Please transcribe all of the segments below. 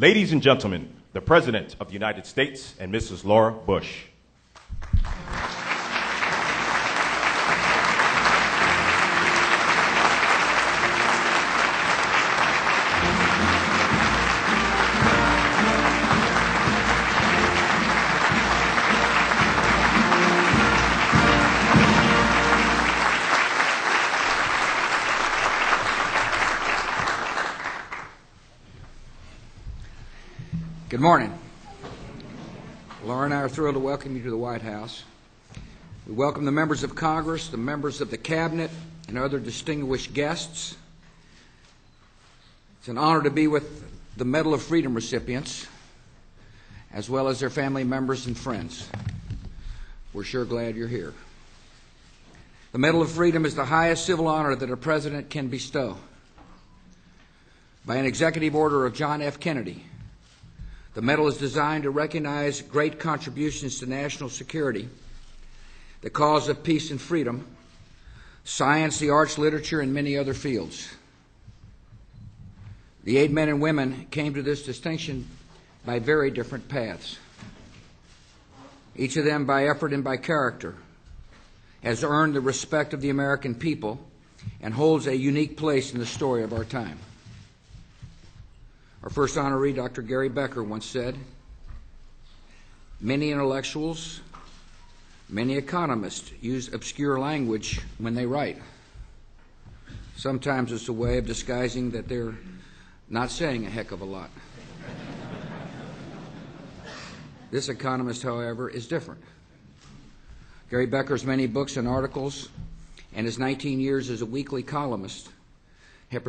Ladies and gentlemen, the President of the United States and Mrs. Laura Bush. Good morning. Laura and I are thrilled to welcome you to the White House. We welcome the members of Congress, the members of the Cabinet, and other distinguished guests. It's an honor to be with the Medal of Freedom recipients, as well as their family members and friends. We're sure glad you're here. The Medal of Freedom is the highest civil honor that a president can bestow. By an executive order of John F. Kennedy, the medal is designed to recognize great contributions to national security, the cause of peace and freedom, science, the arts, literature, and many other fields. The 8 men and women came to this distinction by very different paths. Each of them, by effort and by character, has earned the respect of the American people and holds a unique place in the story of our time. Our first honoree, Dr. Gary Becker, once said, "Many intellectuals, many economists use obscure language when they write. Sometimes it's a way of disguising that they're not saying a heck of a lot." This economist, however, is different. Gary Becker's many books and articles and his 19 years as a weekly columnist have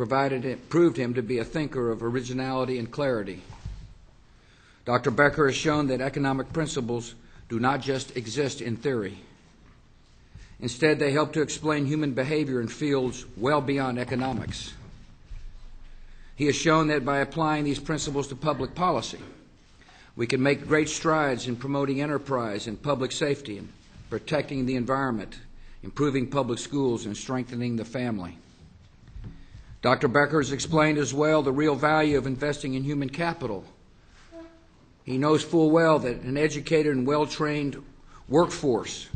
proved him to be a thinker of originality and clarity. Dr. Becker has shown that economic principles do not just exist in theory. Instead, they help to explain human behavior in fields well beyond economics. He has shown that by applying these principles to public policy, we can make great strides in promoting enterprise and public safety and protecting the environment, improving public schools, and strengthening the family. Dr. Becker has explained as well the real value of investing in human capital. He knows full well that an educated and well-trained workforce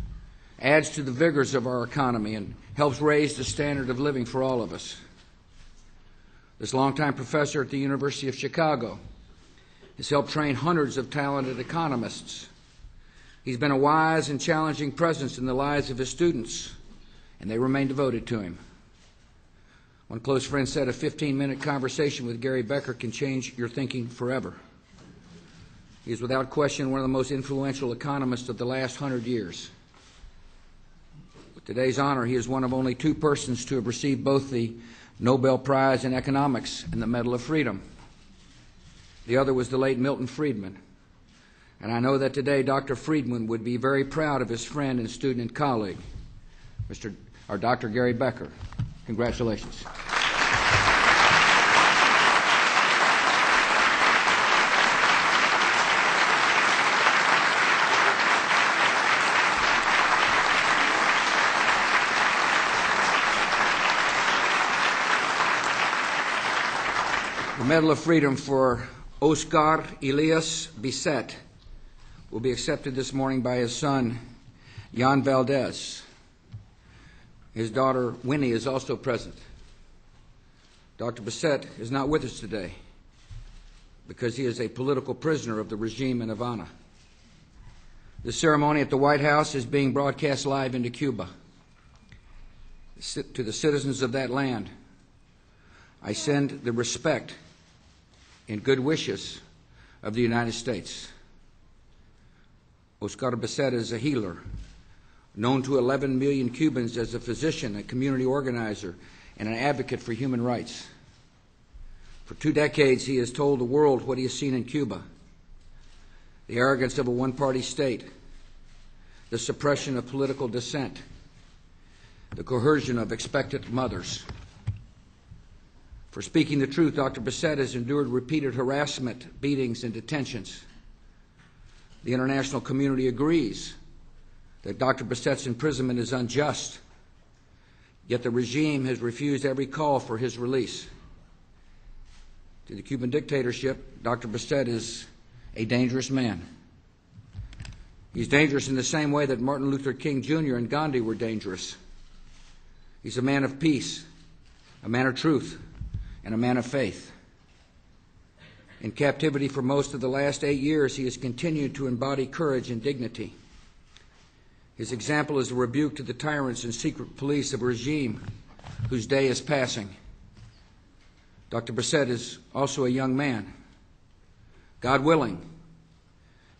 adds to the vigors of our economy and helps raise the standard of living for all of us. This longtime professor at the University of Chicago has helped train hundreds of talented economists. He's been a wise and challenging presence in the lives of his students, and they remain devoted to him. One close friend said a 15-minute conversation with Gary Becker can change your thinking forever. He is without question one of the most influential economists of the last 100 years. With today's honor, he is one of only 2 persons to have received both the Nobel Prize in Economics and the Medal of Freedom. The other was the late Milton Friedman. And I know that today Dr. Friedman would be very proud of his friend and student and colleague, Dr. Gary Becker. Congratulations. The Medal of Freedom for Oscar Elias Bisset will be accepted this morning by his son, Jan Valdez. His daughter, Winnie, is also present. Dr. Bisset is not with us today because he is a political prisoner of the regime in Havana. This ceremony at the White House is being broadcast live into Cuba. To the citizens of that land, I send the respect and good wishes of the United States. Oscar Bisset is a healer, known to 11 million Cubans as a physician, a community organizer, and an advocate for human rights. For 2 decades, he has told the world what he has seen in Cuba: the arrogance of a one-party state, the suppression of political dissent, the coercion of expectant mothers. For speaking the truth, Dr. Bisset has endured repeated harassment, beatings, and detentions. The international community agrees that Dr. Bisset's imprisonment is unjust, yet the regime has refused every call for his release. to the Cuban dictatorship, Dr. Bassett is a dangerous man. He's dangerous in the same way that Martin Luther King Jr. and Gandhi were dangerous. He's a man of peace, a man of truth, and a man of faith. In captivity for most of the last 8 years, he has continued to embody courage and dignity. His example is a rebuke to the tyrants and secret police of a regime whose day is passing. Dr. Bassett is also a young man. God willing,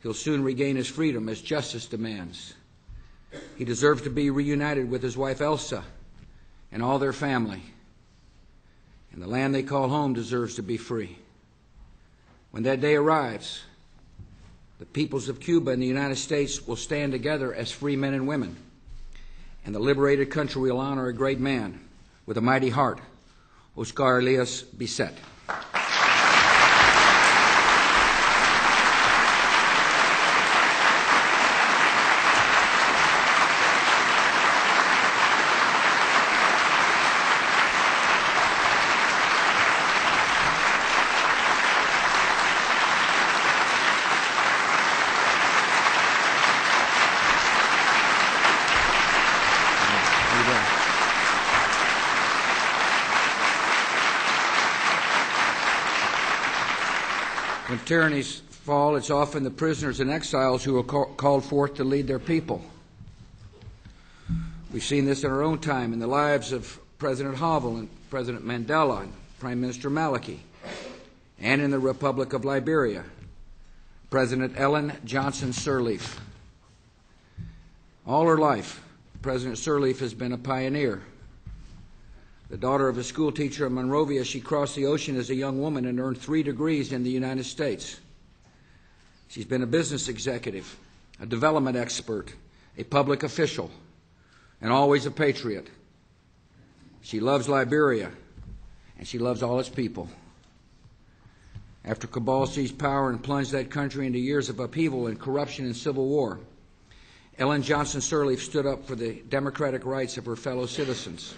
he'll soon regain his freedom as justice demands. He deserves to be reunited with his wife Elsa and all their family. And the land they call home deserves to be free. When that day arrives, the peoples of Cuba and the United States will stand together as free men and women. And the liberated country will honor a great man with a mighty heart, Oscar Elias Bassett. When tyrannies fall, it's often the prisoners and exiles who are called forth to lead their people. We've seen this in our own time in the lives of President Havel and President Mandela and Prime Minister Maliki, and in the Republic of Liberia, President Ellen Johnson Sirleaf. All her life, President Sirleaf has been a pioneer. The daughter of a school teacher in Monrovia, she crossed the ocean as a young woman and earned 3 degrees in the United States. She's been a business executive, a development expert, a public official, and always a patriot. She loves Liberia, and she loves all its people. After cabal seized power and plunged that country into years of upheaval and corruption and civil war, Ellen Johnson Sirleaf stood up for the democratic rights of her fellow citizens.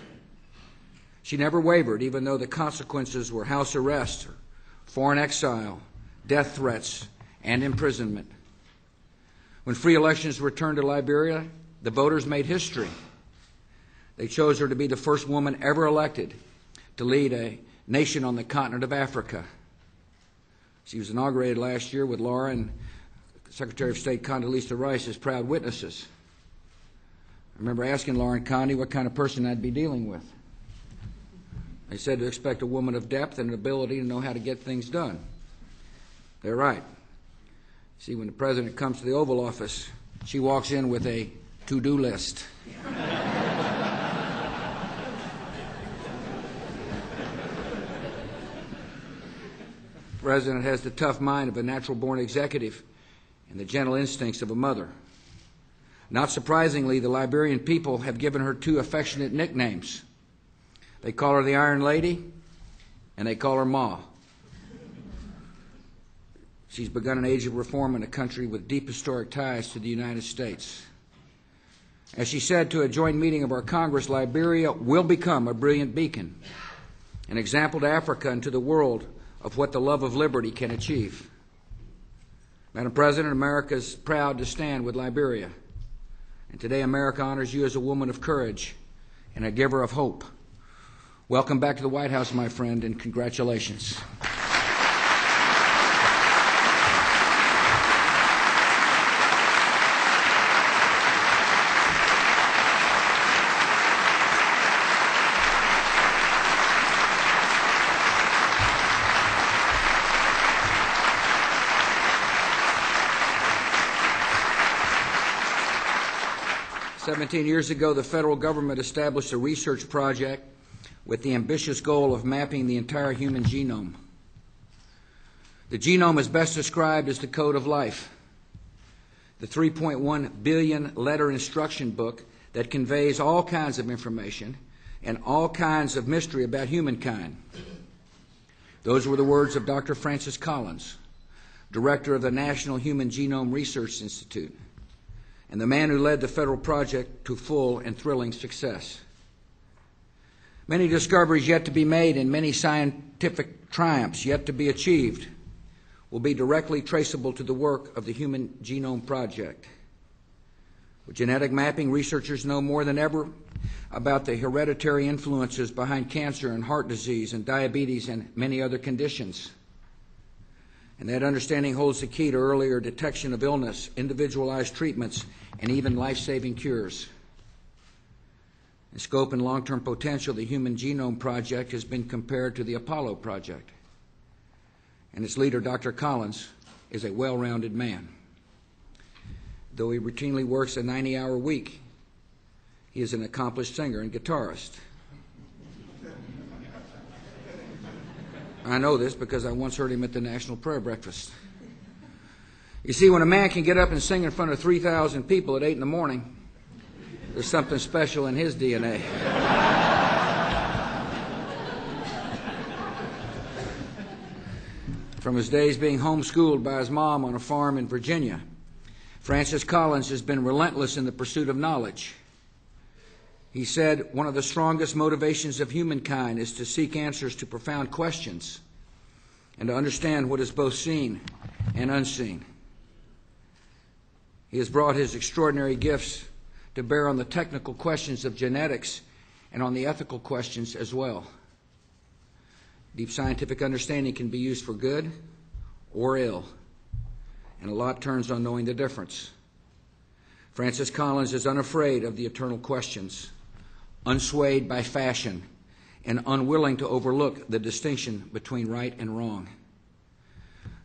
She never wavered, even though the consequences were house arrest, foreign exile, death threats, and imprisonment. When free elections returned to Liberia, the voters made history. They chose her to be the first woman ever elected to lead a nation on the continent of Africa. She was inaugurated last year with Laura and Secretary of State Condoleezza Rice as proud witnesses. I remember asking Laura and Condi what kind of person I'd be dealing with. They said to expect a woman of depth and an ability to know how to get things done. They're right. See, when the president comes to the Oval Office, she walks in with a to-do list. The president has the tough mind of a natural-born executive and the gentle instincts of a mother. Not surprisingly, the Liberian people have given her 2 affectionate nicknames. They call her the Iron Lady, and they call her Ma. She's begun an age of reform in a country with deep historic ties to the United States. As she said to a joint meeting of our Congress, Liberia will become a brilliant beacon, an example to Africa and to the world of what the love of liberty can achieve. Madam President, America is proud to stand with Liberia. And today America honors you as a woman of courage and a giver of hope. Welcome back to the White House, my friend, and congratulations. 17 years ago, the federal government established a research project with the ambitious goal of mapping the entire human genome. The genome is best described as the code of life, the 3.1 billion letter instruction book that conveys all kinds of information and all kinds of mystery about humankind. Those were the words of Dr. Francis Collins, director of the National Human Genome Research Institute, and the man who led the federal project to full and thrilling success. Many discoveries yet to be made and many scientific triumphs yet to be achieved will be directly traceable to the work of the Human Genome Project. With genetic mapping, researchers know more than ever about the hereditary influences behind cancer and heart disease and diabetes and many other conditions. And that understanding holds the key to earlier detection of illness, individualized treatments, and even life-saving cures. In scope and long-term potential, the Human Genome Project has been compared to the Apollo Project. And its leader, Dr. Collins, is a well-rounded man. Though he routinely works a 90-hour week, he is an accomplished singer and guitarist. I know this because I once heard him at the National Prayer Breakfast. You see, when a man can get up and sing in front of 3,000 people at 8 in the morning, there's something special in his DNA. From his days being homeschooled by his mom on a farm in Virginia, Francis Collins has been relentless in the pursuit of knowledge. He said, "One of the strongest motivations of humankind is to seek answers to profound questions and to understand what is both seen and unseen." He has brought his extraordinary gifts to bear on the technical questions of genetics and on the ethical questions as well. Deep scientific understanding can be used for good or ill, and a lot turns on knowing the difference. Francis Collins is unafraid of the eternal questions, unswayed by fashion, and unwilling to overlook the distinction between right and wrong.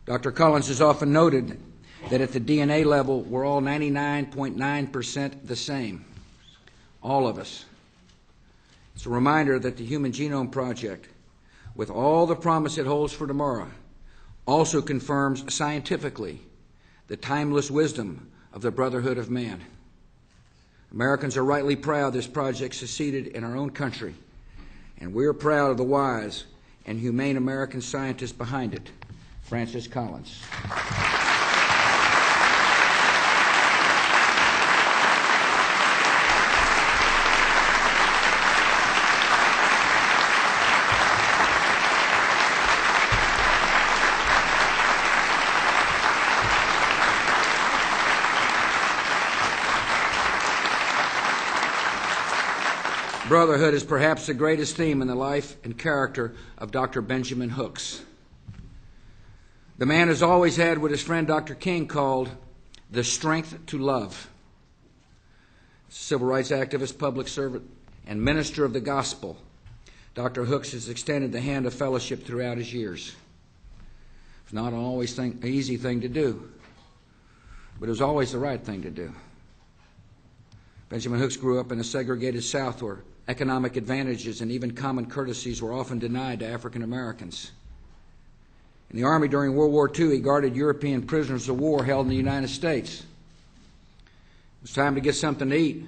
Dr. Collins has often noted that at the DNA level, we're all 99.9% the same, all of us. It's a reminder that the Human Genome Project, with all the promise it holds for tomorrow, also confirms scientifically the timeless wisdom of the brotherhood of man. Americans are rightly proud this project succeeded in our own country, and we're proud of the wise and humane American scientists behind it. Francis Collins. Brotherhood is perhaps the greatest theme in the life and character of Dr. Benjamin Hooks. The man has always had what his friend Dr. King called the strength to love. Civil rights activist, public servant, and minister of the gospel, Dr. Hooks has extended the hand of fellowship throughout his years. It's not always an easy thing to do, but it was always the right thing to do. Benjamin Hooks grew up in a segregated South where economic advantages and even common courtesies were often denied to African Americans. In the Army during World War II, he guarded European prisoners of war held in the United States. It was time to get something to eat.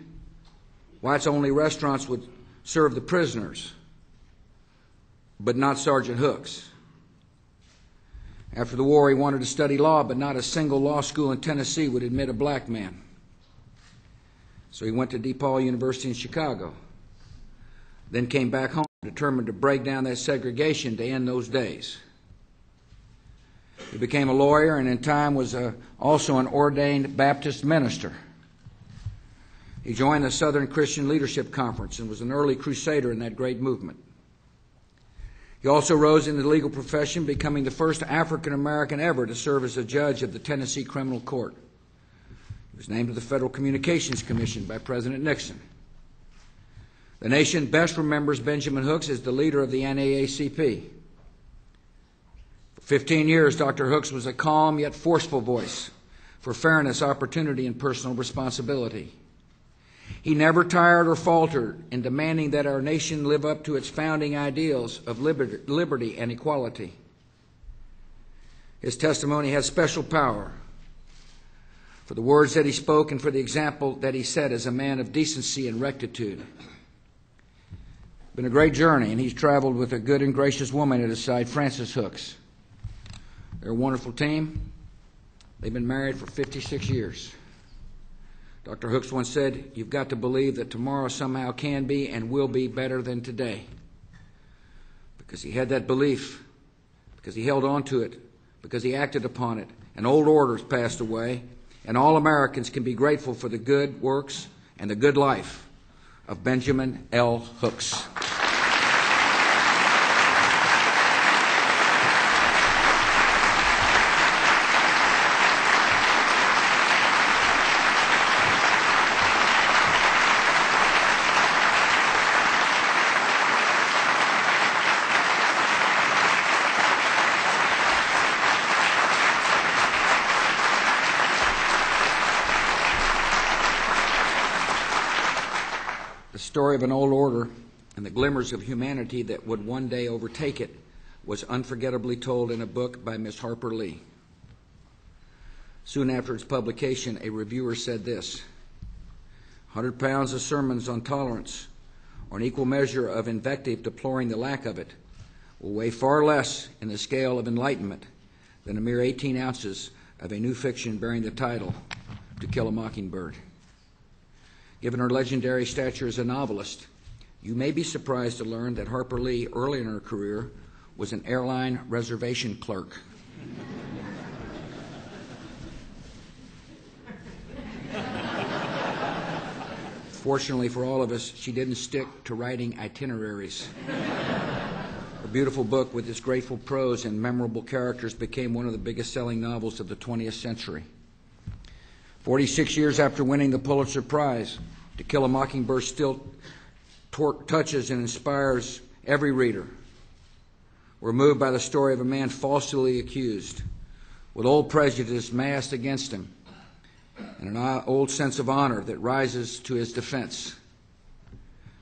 Whites only restaurants would serve the prisoners, but not Sergeant Hooks. After the war, he wanted to study law, but not a single law school in Tennessee would admit a black man. So he went to DePaul University in Chicago, then came back home, determined to break down that segregation to end those days. He became a lawyer and in time was also an ordained Baptist minister. He joined the Southern Christian Leadership Conference and was an early crusader in that great movement. He also rose in the legal profession, becoming the first African American ever to serve as a judge of the Tennessee Criminal Court. He was named to the Federal Communications Commission by President Nixon. The nation best remembers Benjamin Hooks as the leader of the NAACP. For 15 years, Dr. Hooks was a calm yet forceful voice for fairness, opportunity, and personal responsibility. He never tired or faltered in demanding that our nation live up to its founding ideals of liberty and equality. His testimony has special power for the words that he spoke and for the example that he set as a man of decency and rectitude. It's been a great journey, and he's traveled with a good and gracious woman at his side, Frances Hooks. They're a wonderful team. They've been married for 56 years. Dr. Hooks once said, "You've got to believe that tomorrow somehow can be and will be better than today." Because he had that belief, because he held on to it, because he acted upon it. An old order's passed away, and all Americans can be grateful for the good works and the good life of Benjamin L. Hooks. The story of an old order and the glimmers of humanity that would one day overtake it was unforgettably told in a book by Miss Harper Lee. Soon after its publication, a reviewer said this: 100 pounds of sermons on tolerance, or an equal measure of invective deploring the lack of it, will weigh far less in the scale of enlightenment than a mere 18 ounces of a new fiction bearing the title To Kill a Mockingbird. Given her legendary stature as a novelist, you may be surprised to learn that Harper Lee, early in her career, was an airline reservation clerk. Fortunately for all of us, she didn't stick to writing itineraries. Her beautiful book, with its grateful prose and memorable characters, became one of the biggest-selling novels of the 20th century. 46 years after winning the Pulitzer Prize, To Kill a Mockingbird still touches and inspires every reader. We're moved by the story of a man falsely accused, with old prejudice massed against him, and an old sense of honor that rises to his defense.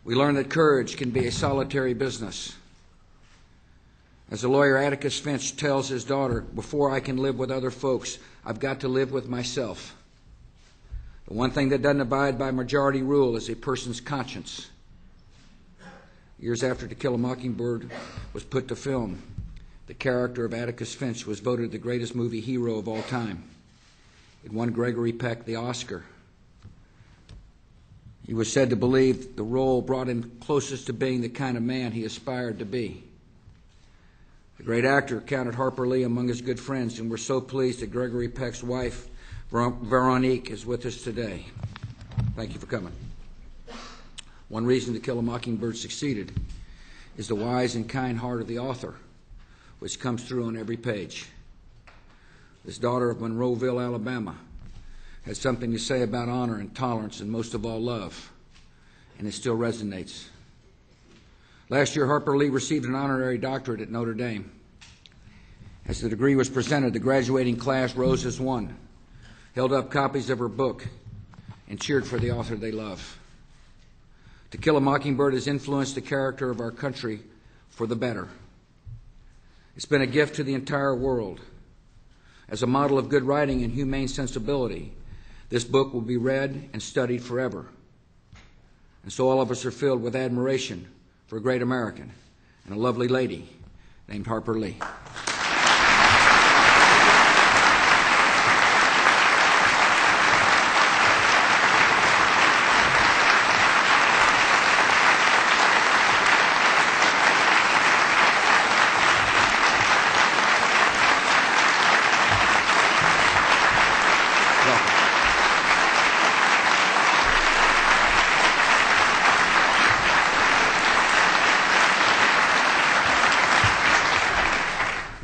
We learn that courage can be a solitary business. As the lawyer Atticus Finch tells his daughter, before I can live with other folks, I've got to live with myself. The one thing that doesn't abide by majority rule is a person's conscience. Years after To Kill a Mockingbird was put to film, the character of Atticus Finch was voted the greatest movie hero of all time. It won Gregory Peck the Oscar. He was said to believe the role brought him closest to being the kind of man he aspired to be. The great actor counted Harper Lee among his good friends, and we're so pleased that Gregory Peck's wife, Veronique, is with us today. Thank you for coming. One reason To Kill a Mockingbird succeeded is the wise and kind heart of the author, which comes through on every page. This daughter of Monroeville, Alabama, has something to say about honor and tolerance and most of all love, and it still resonates. Last year, Harper Lee received an honorary doctorate at Notre Dame. As the degree was presented, the graduating class rose as one, held up copies of her book, and cheered for the author they love. To Kill a Mockingbird has influenced the character of our country for the better. It's been a gift to the entire world. As a model of good writing and humane sensibility, this book will be read and studied forever. And so all of us are filled with admiration for a great American and a lovely lady named Harper Lee.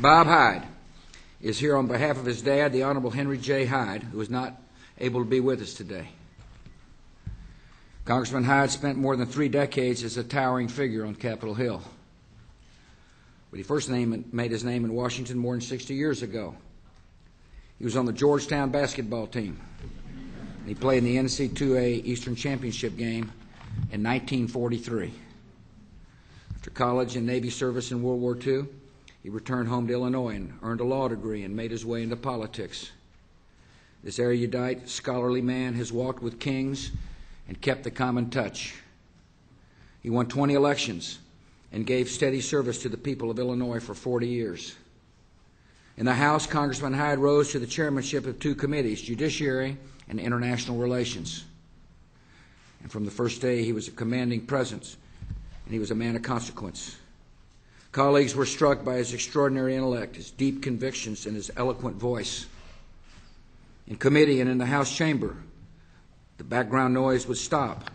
Bob Hyde is here on behalf of his dad, the Honorable Henry J. Hyde, who is not able to be with us today. Congressman Hyde spent more than 3 decades as a towering figure on Capitol Hill. But he first made his name in Washington more than 60 years ago. He was on the Georgetown basketball team. He played in the NCAA Eastern Championship game in 1943. After college and Navy service in World War II, he returned home to Illinois and earned a law degree and made his way into politics. This erudite, scholarly man has walked with kings and kept the common touch. He won 20 elections and gave steady service to the people of Illinois for 40 years. In the House, Congressman Hyde rose to the chairmanship of 2 committees, Judiciary and International Relations. And from the first day, he was a commanding presence, and he was a man of consequence. Colleagues were struck by his extraordinary intellect, his deep convictions, and his eloquent voice. In committee and in the House chamber, the background noise would stop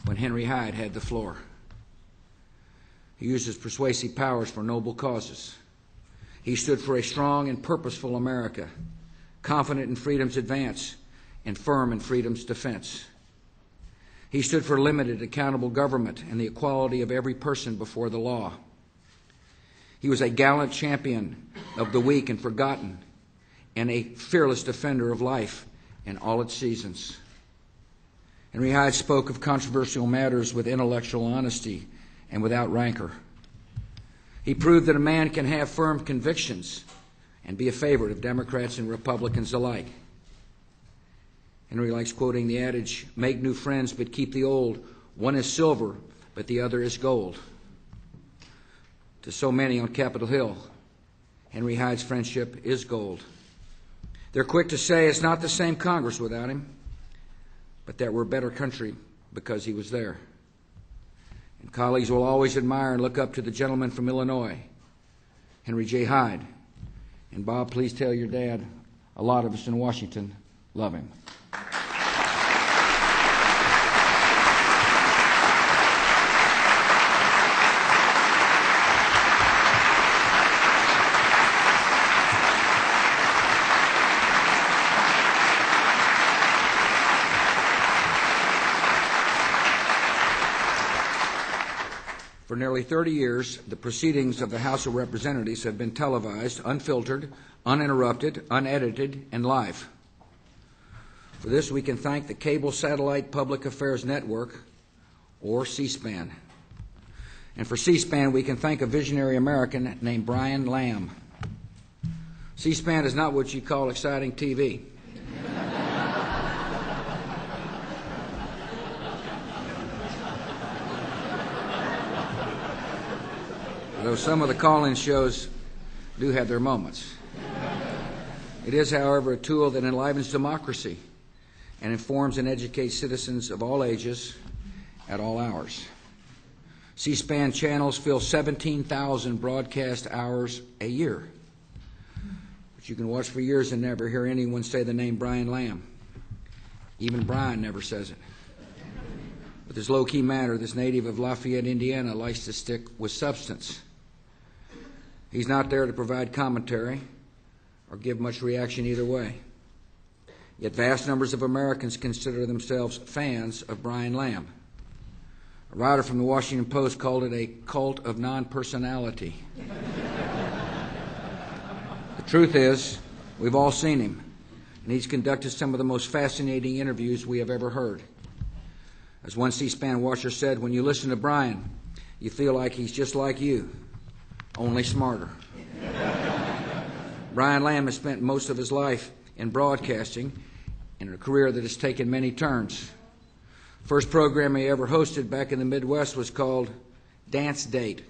when Henry Hyde had the floor. He used his persuasive powers for noble causes. He stood for a strong and purposeful America, confident in freedom's advance and firm in freedom's defense. He stood for limited, accountable government and the equality of every person before the law. He was a gallant champion of the weak and forgotten, and a fearless defender of life in all its seasons. Henry Hyde spoke of controversial matters with intellectual honesty and without rancor. He proved that a man can have firm convictions and be a favorite of Democrats and Republicans alike. Henry likes quoting the adage, "Make new friends but keep the old. One is silver, but the other is gold." To so many on Capitol Hill, Henry Hyde's friendship is gold. They're quick to say it's not the same Congress without him, but that we're a better country because he was there. And colleagues will always admire and look up to the gentleman from Illinois, Henry J. Hyde. And Bob, please tell your dad, a lot of us in Washington love him. For nearly 30 years, the proceedings of the House of Representatives have been televised, unfiltered, uninterrupted, unedited, and live. For this, we can thank the Cable Satellite Public Affairs Network, or C-SPAN. And for C-SPAN, we can thank a visionary American named Brian Lamb. C-SPAN is not what you call exciting TV. Though some of the call-in shows do have their moments. It is, however, a tool that enlivens democracy and informs and educates citizens of all ages at all hours. C-SPAN channels fill 17,000 broadcast hours a year. But you can watch for years and never hear anyone say the name Brian Lamb. Even Brian never says it. With his low-key manner, this native of Lafayette, Indiana, likes to stick with substance. He's not there to provide commentary or give much reaction either way. Yet vast numbers of Americans consider themselves fans of Brian Lamb. A writer from the Washington Post called it a cult of non-personality. The truth is, we've all seen him, and he's conducted some of the most fascinating interviews we have ever heard. As one C-SPAN watcher said, when you listen to Brian, you feel like he's just like you, only smarter. Brian Lamb has spent most of his life in broadcasting in a career that has taken many turns. First program he ever hosted back in the Midwest was called Dance Date.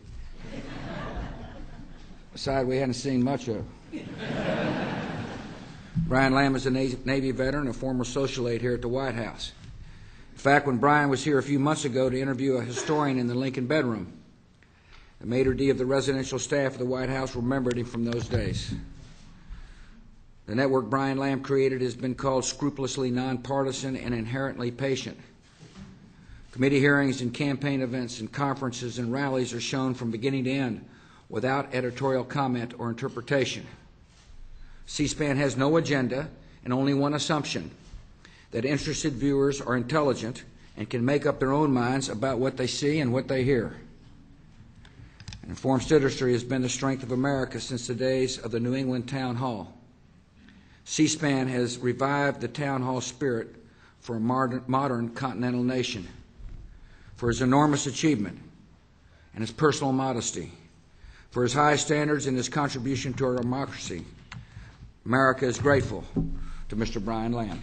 A side we hadn't seen much of. Brian Lamb is a Navy veteran, a former social aide here at the White House. In fact, when Brian was here a few months ago to interview a historian in the Lincoln bedroom, the maitre d' of the residential staff of the White House remembered him from those days. The network Brian Lamb created has been called scrupulously nonpartisan and inherently patient. Committee hearings and campaign events and conferences and rallies are shown from beginning to end without editorial comment or interpretation. C-SPAN has no agenda and only one assumption, that interested viewers are intelligent and can make up their own minds about what they see and what they hear. And informed citizenry has been the strength of America since the days of the New England Town Hall. C-SPAN has revived the town hall spirit for a modern continental nation. For his enormous achievement and his personal modesty, for his high standards and his contribution to our democracy, America is grateful to Mr. Brian Lamb.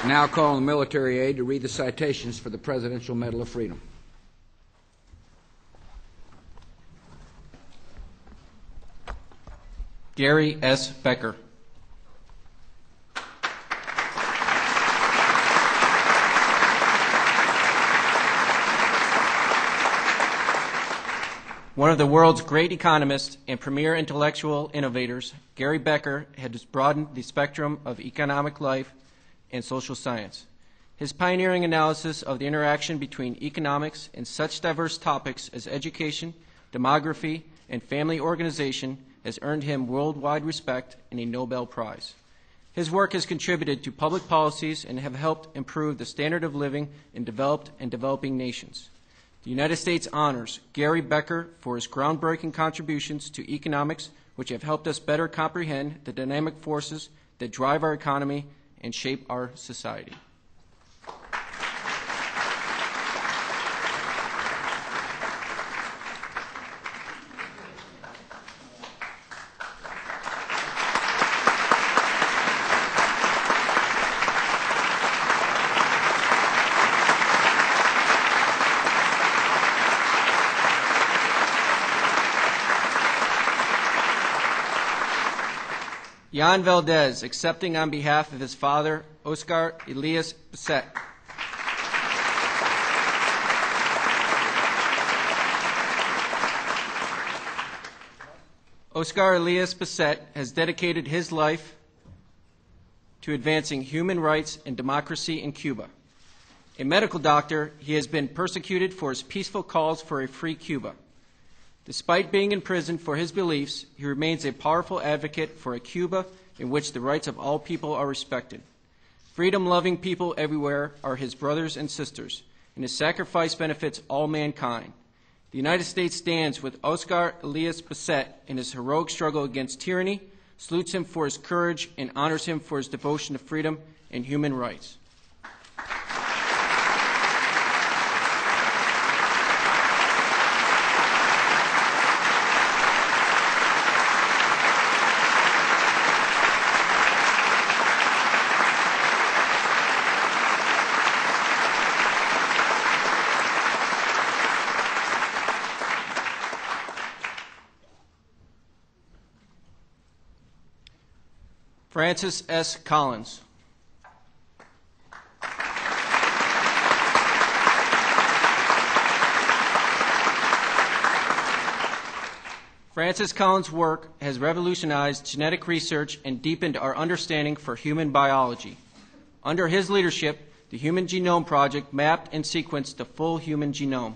Now call on the military aide to read the citations for the Presidential Medal of Freedom. Gary S. Becker. One of the world's great economists and premier intellectual innovators, Gary Becker has broadened the spectrum of economic life and social science. His pioneering analysis of the interaction between economics and such diverse topics as education, demography, and family organization has earned him worldwide respect and a Nobel Prize. His work has contributed to public policies and have helped improve the standard of living in developed and developing nations. The United States honors Gary Becker for his groundbreaking contributions to economics, which have helped us better comprehend the dynamic forces that drive our economy and shape our society. Jan Valdez, accepting on behalf of his father, Oscar Elias Bisset. Oscar Elias Bisset has dedicated his life to advancing human rights and democracy in Cuba. A medical doctor, he has been persecuted for his peaceful calls for a free Cuba. Despite being in prison for his beliefs, he remains a powerful advocate for a Cuba in which the rights of all people are respected. Freedom-loving people everywhere are his brothers and sisters, and his sacrifice benefits all mankind. The United States stands with Oscar Elias Bisset in his heroic struggle against tyranny, salutes him for his courage, and honors him for his devotion to freedom and human rights. Francis S. Collins. Francis Collins' work has revolutionized genetic research and deepened our understanding for human biology. Under his leadership, the Human Genome Project mapped and sequenced the full human genome.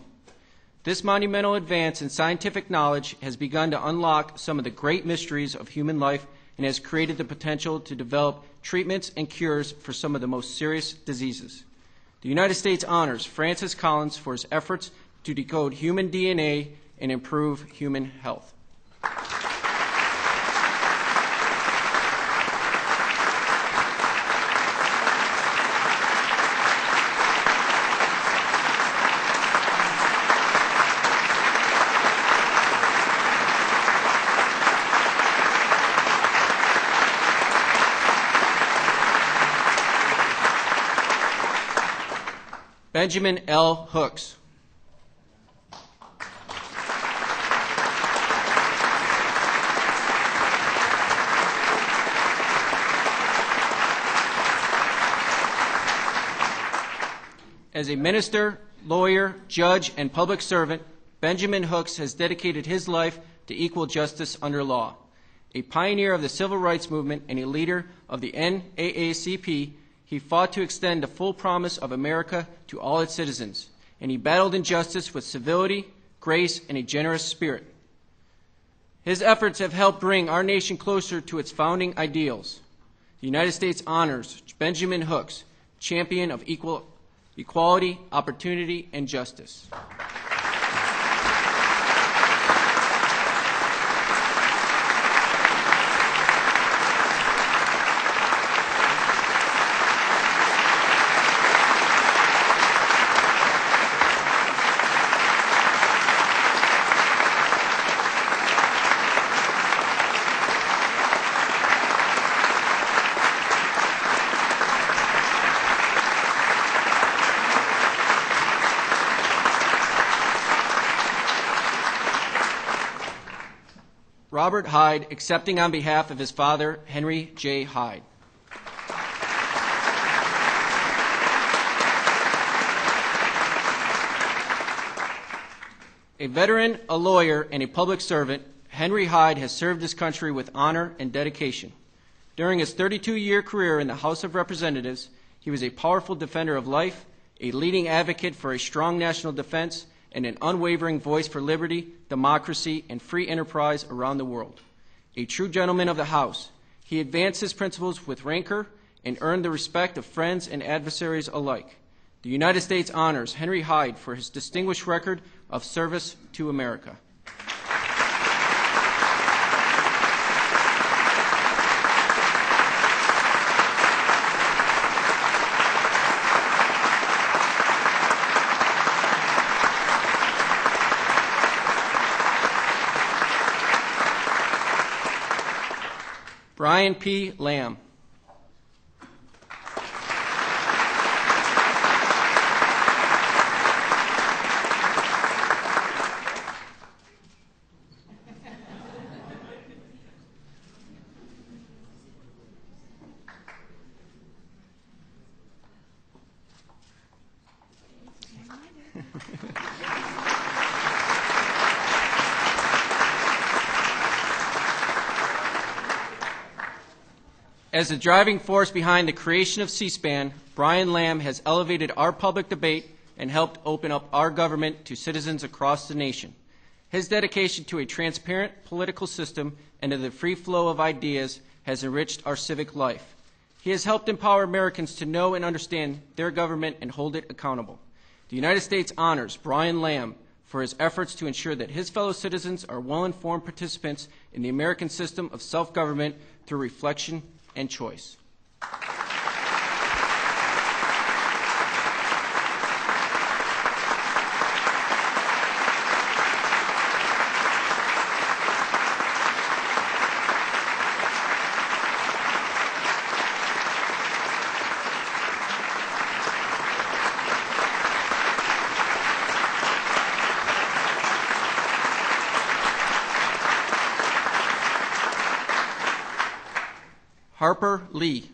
This monumental advance in scientific knowledge has begun to unlock some of the great mysteries of human life and has created the potential to develop treatments and cures for some of the most serious diseases. The United States honors Francis Collins for his efforts to decode human DNA and improve human health. Benjamin L. Hooks. As a minister, lawyer, judge, and public servant, Benjamin Hooks has dedicated his life to equal justice under law. A pioneer of the civil rights movement and a leader of the NAACP, he fought to extend the full promise of America to all its citizens, and he battled injustice with civility, grace, and a generous spirit. His efforts have helped bring our nation closer to its founding ideals. The United States honors Benjamin Hooks, champion of equality, opportunity, and justice. Robert Hyde, accepting on behalf of his father, Henry J. Hyde. A veteran, a lawyer, and a public servant, Henry Hyde has served his country with honor and dedication. During his 32-year career in the House of Representatives, he was a powerful defender of life, a leading advocate for a strong national defense, and an unwavering voice for liberty, democracy, and free enterprise around the world. A true gentleman of the House, he advanced his principles with rancor and earned the respect of friends and adversaries alike. The United States honors Henry Hyde for his distinguished record of service to America. Brian P. Lamb. As the driving force behind the creation of C-SPAN, Brian Lamb has elevated our public debate and helped open up our government to citizens across the nation. His dedication to a transparent political system and to the free flow of ideas has enriched our civic life. He has helped empower Americans to know and understand their government and hold it accountable. The United States honors Brian Lamb for his efforts to ensure that his fellow citizens are well-informed participants in the American system of self-government through reflection and choice. Harper Lee.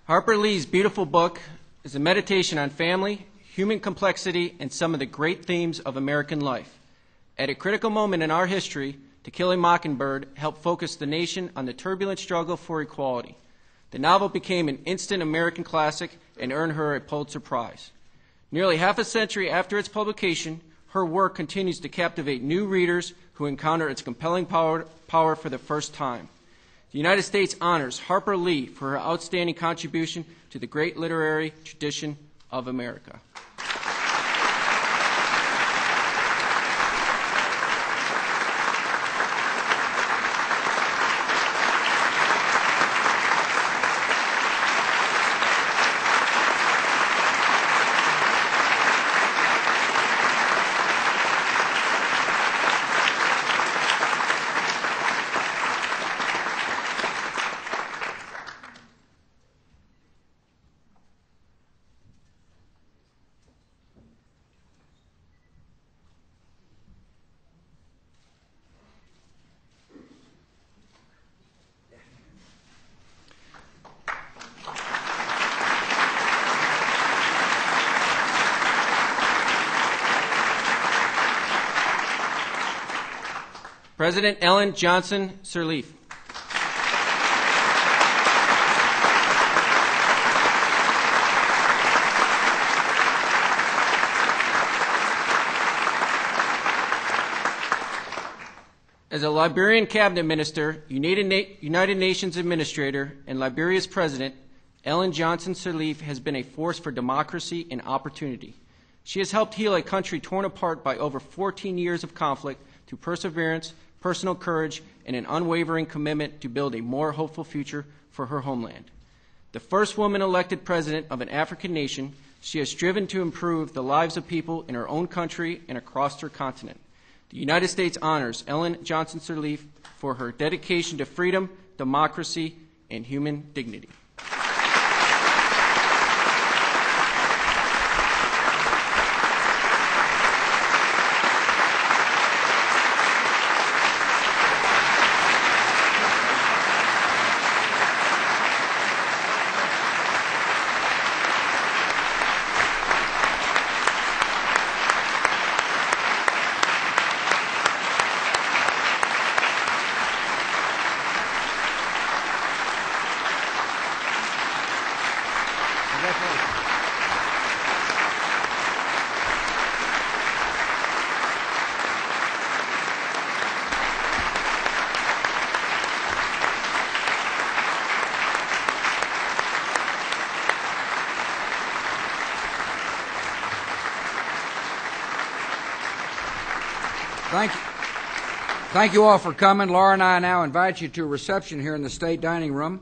Harper Lee's beautiful book is a meditation on family, human complexity, and some of the great themes of American life. At a critical moment in our history, To Kill a Mockingbird helped focus the nation on the turbulent struggle for equality. The novel became an instant American classic and earned her a Pulitzer Prize. Nearly half a century after its publication, her work continues to captivate new readers who encounter its compelling power for the first time. The United States honors Harper Lee for her outstanding contribution to the great literary tradition of America. President Ellen Johnson Sirleaf. As a Liberian cabinet minister, United Nations administrator, and Liberia's president, Ellen Johnson Sirleaf has been a force for democracy and opportunity. She has helped heal a country torn apart by over 14 years of conflict through perseverance, personal courage, and an unwavering commitment to build a more hopeful future for her homeland. The first woman elected president of an African nation, she has striven to improve the lives of people in her own country and across her continent. The United States honors Ellen Johnson Sirleaf for her dedication to freedom, democracy, and human dignity. Thank you all for coming. Laura and I now invite you to a reception here in the State Dining Room.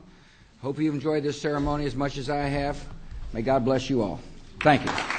Hope you've enjoyed this ceremony as much as I have. May God bless you all. Thank you.